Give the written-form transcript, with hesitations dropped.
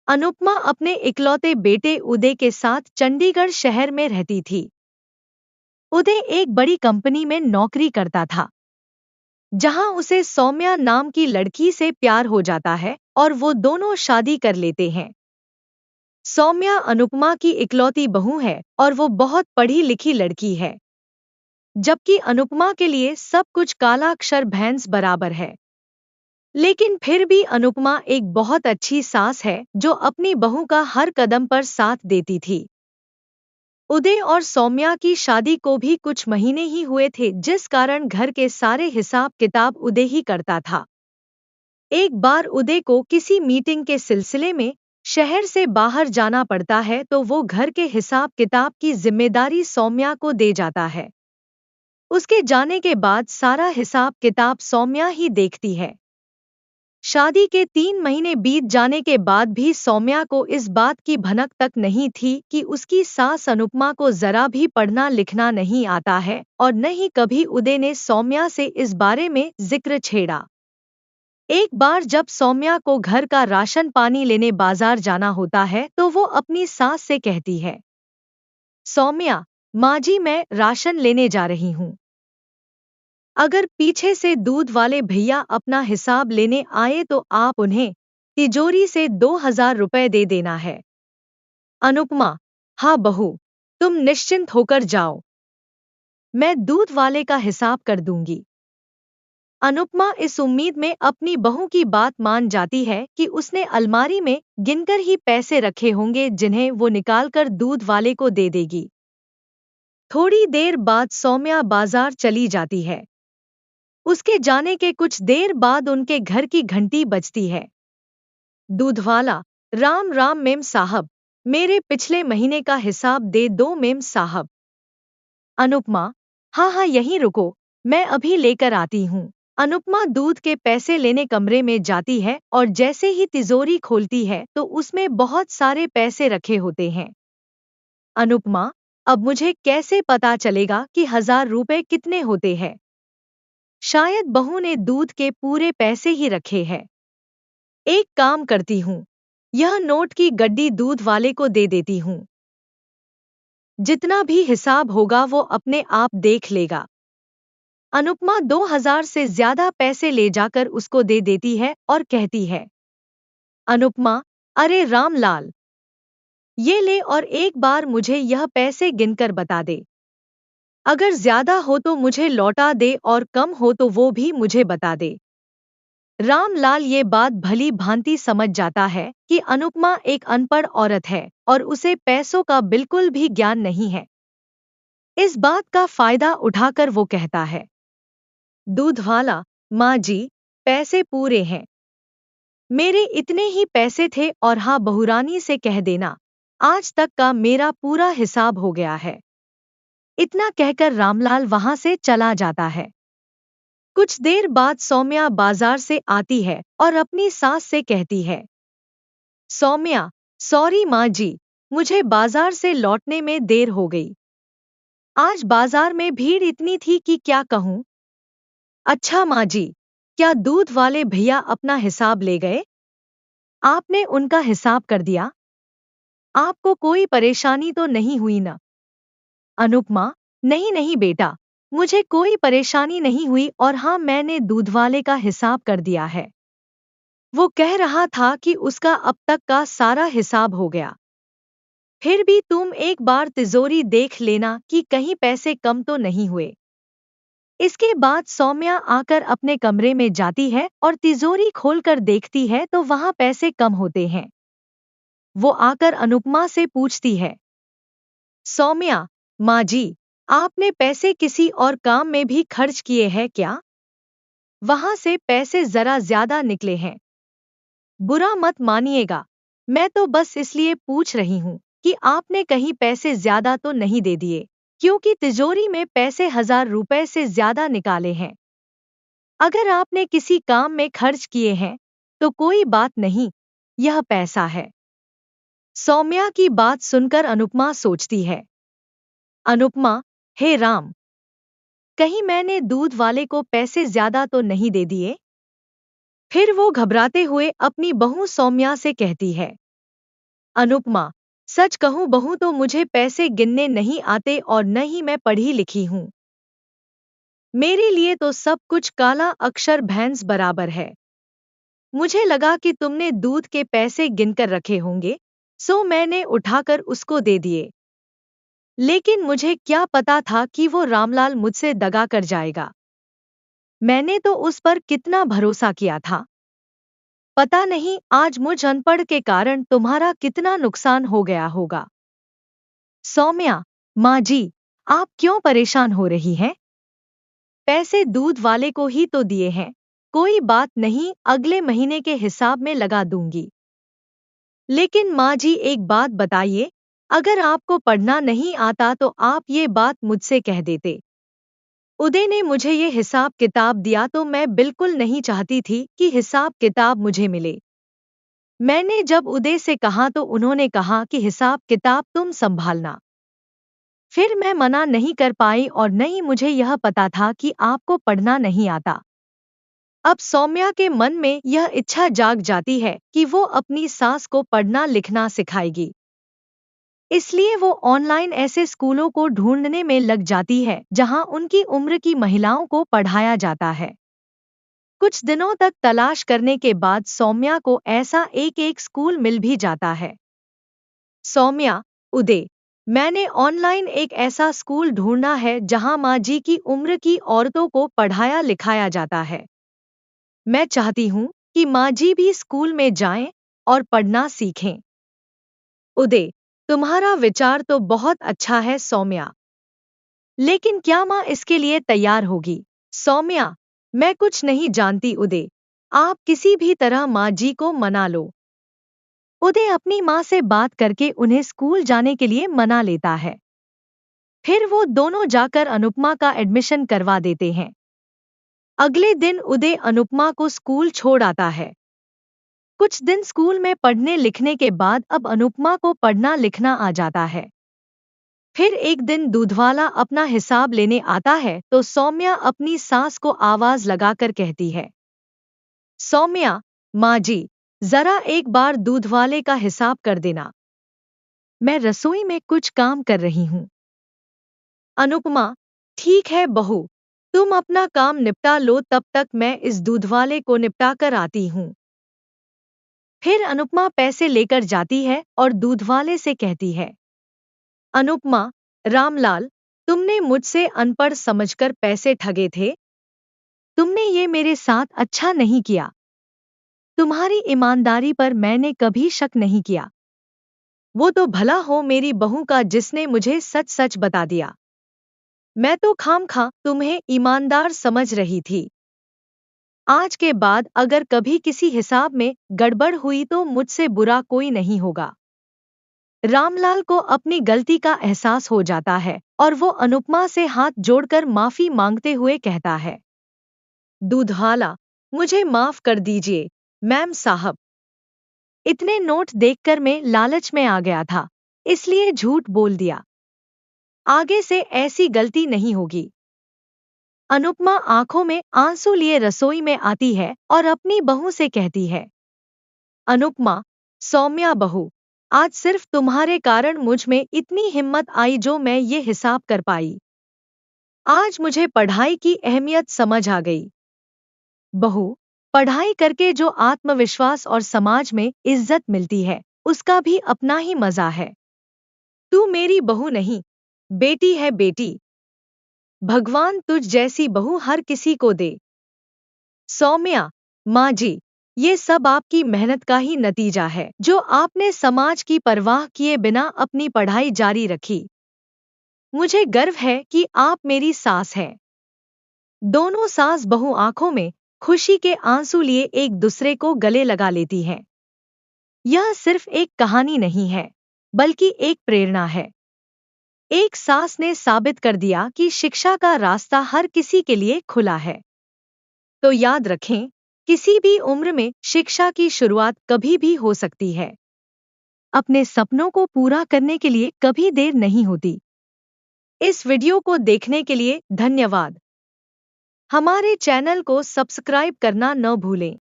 अनुपमा अपने इकलौते बेटे उदय के साथ चंडीगढ़ शहर में रहती थी। उदय एक बड़ी कंपनी में नौकरी करता था, जहां उसे सौम्या नाम की लड़की से प्यार हो जाता है और वो दोनों शादी कर लेते हैं। सौम्या अनुपमा की इकलौती बहू है और वो बहुत पढ़ी लिखी लड़की है, जबकि अनुपमा के लिए सब कुछ कालाक्षर भैंस बराबर है। लेकिन फिर भी अनुपमा एक बहुत अच्छी सास है जो अपनी बहू का हर कदम पर साथ देती थी। उदय और सौम्या की शादी को भी कुछ महीने ही हुए थे, जिस कारण घर के सारे हिसाब किताब उदय ही करता था। एक बार उदय को किसी मीटिंग के सिलसिले में शहर से बाहर जाना पड़ता है, तो वो घर के हिसाब किताब की जिम्मेदारी सौम्या को दे जाता है। उसके जाने के बाद सारा हिसाब किताब सौम्या ही देखती है। शादी के 3 महीने बीत जाने के बाद भी सौम्या को इस बात की भनक तक नहीं थी कि उसकी सास अनुपमा को जरा भी पढ़ना लिखना नहीं आता है, और न ही कभी उदय ने सौम्या से इस बारे में जिक्र छेड़ा। एक बार जब सौम्या को घर का राशन पानी लेने बाजार जाना होता है, तो वो अपनी सास से कहती है, सौम्या, माँ जी, मैं राशन लेने जा रही हूँ। अगर पीछे से दूध वाले भैया अपना हिसाब लेने आए तो आप उन्हें तिजोरी से 2,000 रुपए दे देना है। अनुपमा, हाँ बहू, तुम निश्चिंत होकर जाओ, मैं दूध वाले का हिसाब कर दूंगी। अनुपमा इस उम्मीद में अपनी बहू की बात मान जाती है कि उसने अलमारी में गिनकर ही पैसे रखे होंगे, जिन्हें वो निकालकर दूध वाले को दे देगी। थोड़ी देर बाद सौम्या बाजार चली जाती है। उसके जाने के कुछ देर बाद उनके घर की घंटी बजती है। दूधवाला, राम राम मेम साहब, मेरे पिछले महीने का हिसाब दे दो मेम साहब। अनुपमा, हाँ हाँ यहीं रुको, मैं अभी लेकर आती हूँ। अनुपमा दूध के पैसे लेने कमरे में जाती है और जैसे ही तिजोरी खोलती है तो उसमें बहुत सारे पैसे रखे होते हैं। अनुपमा, अब मुझे कैसे पता चलेगा कि 1,000 रुपए कितने होते हैं? शायद बहू ने दूध के पूरे पैसे ही रखे हैं। एक काम करती हूँ, यह नोट की गड्डी दूध वाले को दे देती हूँ। जितना भी हिसाब होगा वो अपने आप देख लेगा। अनुपमा 2,000 से ज्यादा पैसे ले जाकर उसको दे देती है और कहती है, अनुपमा, अरे रामलाल, ये ले और एक बार मुझे यह पैसे गिनकर बता दे। अगर ज्यादा हो तो मुझे लौटा दे और कम हो तो वो भी मुझे बता दे। रामलाल ये बात भली भांति समझ जाता है कि अनुपमा एक अनपढ़ औरत है और उसे पैसों का बिल्कुल भी ज्ञान नहीं है। इस बात का फायदा उठाकर वो कहता है, दूधवाला, माँ जी, पैसे पूरे हैं। मेरे इतने ही पैसे थे और हाँ, बहुरानी से कह देना, आज तक का मेरा पूरा हिसाब हो गया है। इतना कहकर रामलाल वहां से चला जाता है। कुछ देर बाद सौम्या बाजार से आती है और अपनी सास से कहती है, सौम्या, सॉरी माँ जी, मुझे बाजार से लौटने में देर हो गई। आज बाजार में भीड़ इतनी थी कि क्या कहूँ। अच्छा माँ जी, क्या दूध वाले भैया अपना हिसाब ले गए? आपने उनका हिसाब कर दिया? आपको कोई परेशानी तो नहीं हुई ना? अनुपमा, नहीं नहीं बेटा, मुझे कोई परेशानी नहीं हुई और हाँ, मैंने दूध वाले का हिसाब कर दिया है। वो कह रहा था कि उसका अब तक का सारा हिसाब हो गया। फिर भी तुम एक बार तिजोरी देख लेना कि कहीं पैसे कम तो नहीं हुए। इसके बाद सौम्या आकर अपने कमरे में जाती है और तिजोरी खोलकर देखती है तो वहां पैसे कम होते हैं। वो आकर अनुपमा से पूछती है, सौम्या, माँ जी, आपने पैसे किसी और काम में भी खर्च किए हैं क्या? वहां से पैसे जरा ज्यादा निकले हैं। बुरा मत मानिएगा, मैं तो बस इसलिए पूछ रही हूँ कि आपने कहीं पैसे ज्यादा तो नहीं दे दिए, क्योंकि तिजोरी में पैसे 1,000 रुपए से ज्यादा निकाले हैं। अगर आपने किसी काम में खर्च किए हैं तो कोई बात नहीं, यह पैसा है। सौम्या की बात सुनकर अनुपमा सोचती है, अनुपमा, हे राम, कहीं मैंने दूध वाले को पैसे ज्यादा तो नहीं दे दिए? फिर वो घबराते हुए अपनी बहू सौम्या से कहती है, अनुपमा, सच कहूं बहू तो मुझे पैसे गिनने नहीं आते और न ही मैं पढ़ी लिखी हूं। मेरे लिए तो सब कुछ काला अक्षर भैंस बराबर है। मुझे लगा कि तुमने दूध के पैसे गिनकर रखे होंगे, सो मैंने उठाकर उसको दे दिए। लेकिन मुझे क्या पता था कि वो रामलाल मुझसे दगा कर जाएगा। मैंने तो उस पर कितना भरोसा किया था। पता नहीं आज मुझ अनपढ़ के कारण तुम्हारा कितना नुकसान हो गया होगा। सौम्या, माँ जी, आप क्यों परेशान हो रही हैं? पैसे दूध वाले को ही तो दिए हैं। कोई बात नहीं, अगले महीने के हिसाब में लगा दूंगी। लेकिन माँ जी एक बात बताइए, अगर आपको पढ़ना नहीं आता तो आप ये बात मुझसे कह देते। उदय ने मुझे ये हिसाब किताब दिया तो मैं बिल्कुल नहीं चाहती थी कि हिसाब किताब मुझे मिले। मैंने जब उदय से कहा तो उन्होंने कहा कि हिसाब किताब तुम संभालना। फिर मैं मना नहीं कर पाई और न ही मुझे यह पता था कि आपको पढ़ना नहीं आता। अब सौम्या के मन में यह इच्छा जाग जाती है कि वो अपनी सास को पढ़ना लिखना सिखाएगी। इसलिए वो ऑनलाइन ऐसे स्कूलों को ढूंढने में लग जाती है जहां उनकी उम्र की महिलाओं को पढ़ाया जाता है। कुछ दिनों तक तलाश करने के बाद सौम्या को ऐसा एक स्कूल मिल भी जाता है। सौम्या, उदय, मैंने ऑनलाइन एक ऐसा स्कूल ढूंढा है जहां माँ जी की उम्र की औरतों को पढ़ाया लिखाया जाता है। मैं चाहती हूँ कि माँ जी भी स्कूल में जाएं और पढ़ना सीखें। उदय, तुम्हारा विचार तो बहुत अच्छा है सौम्या, लेकिन क्या माँ इसके लिए तैयार होगी? सौम्या, मैं कुछ नहीं जानती उदय, आप किसी भी तरह माँ जी को मना लो। उदय अपनी माँ से बात करके उन्हें स्कूल जाने के लिए मना लेता है। फिर वो दोनों जाकर अनुपमा का एडमिशन करवा देते हैं। अगले दिन उदय अनुपमा को स्कूल छोड़ आता है। कुछ दिन स्कूल में पढ़ने लिखने के बाद अब अनुपमा को पढ़ना लिखना आ जाता है। फिर एक दिन दूधवाला अपना हिसाब लेने आता है तो सौम्या अपनी सास को आवाज लगाकर कहती है, सौम्या, माँ जी, जरा एक बार दूधवाले का हिसाब कर देना। मैं रसोई में कुछ काम कर रही हूँ। अनुपमा, ठीक है बहू, तुम अपना काम निपटा लो, तब तक मैं इस दूधवाले को निपटा कर आती हूँ। फिर अनुपमा पैसे लेकर जाती है और दूधवाले से कहती है, अनुपमा, रामलाल, तुमने मुझसे अनपढ़ समझकर पैसे ठगे थे। तुमने ये मेरे साथ अच्छा नहीं किया। तुम्हारी ईमानदारी पर मैंने कभी शक नहीं किया। वो तो भला हो मेरी बहू का जिसने मुझे सच सच बता दिया। मैं तो खामखा तुम्हें ईमानदार समझ रही थी। आज के बाद अगर कभी किसी हिसाब में गड़बड़ हुई तो मुझसे बुरा कोई नहीं होगा। रामलाल को अपनी गलती का एहसास हो जाता है और वो अनुपमा से हाथ जोड़कर माफी मांगते हुए कहता है, दूधवाला, मुझे माफ कर दीजिए मैम साहब। इतने नोट देखकर मैं लालच में आ गया था, इसलिए झूठ बोल दिया। आगे से ऐसी गलती नहीं होगी। अनुपमा आंखों में आंसू लिए रसोई में आती है और अपनी बहू से कहती है, अनुपमा, सौम्या बहू, आज सिर्फ तुम्हारे कारण मुझ में इतनी हिम्मत आई जो मैं ये हिसाब कर पाई। आज मुझे पढ़ाई की अहमियत समझ आ गई। बहू, पढ़ाई करके जो आत्मविश्वास और समाज में इज्जत मिलती है, उसका भी अपना ही मजा है। तू मेरी बहू नहीं, बेटी है बेटी। भगवान तुझ जैसी बहू हर किसी को दे। सौम्या, माँ जी, ये सब आपकी मेहनत का ही नतीजा है जो आपने समाज की परवाह किए बिना अपनी पढ़ाई जारी रखी। मुझे गर्व है कि आप मेरी सास हैं। दोनों सास बहू आंखों में खुशी के आंसू लिए एक दूसरे को गले लगा लेती हैं। यह सिर्फ एक कहानी नहीं है, बल्कि एक प्रेरणा है। एक सास ने साबित कर दिया कि शिक्षा का रास्ता हर किसी के लिए खुला है। तो याद रखें, किसी भी उम्र में शिक्षा की शुरुआत कभी भी हो सकती है। अपने सपनों को पूरा करने के लिए कभी देर नहीं होती। इस वीडियो को देखने के लिए धन्यवाद। हमारे चैनल को सब्सक्राइब करना न भूलें।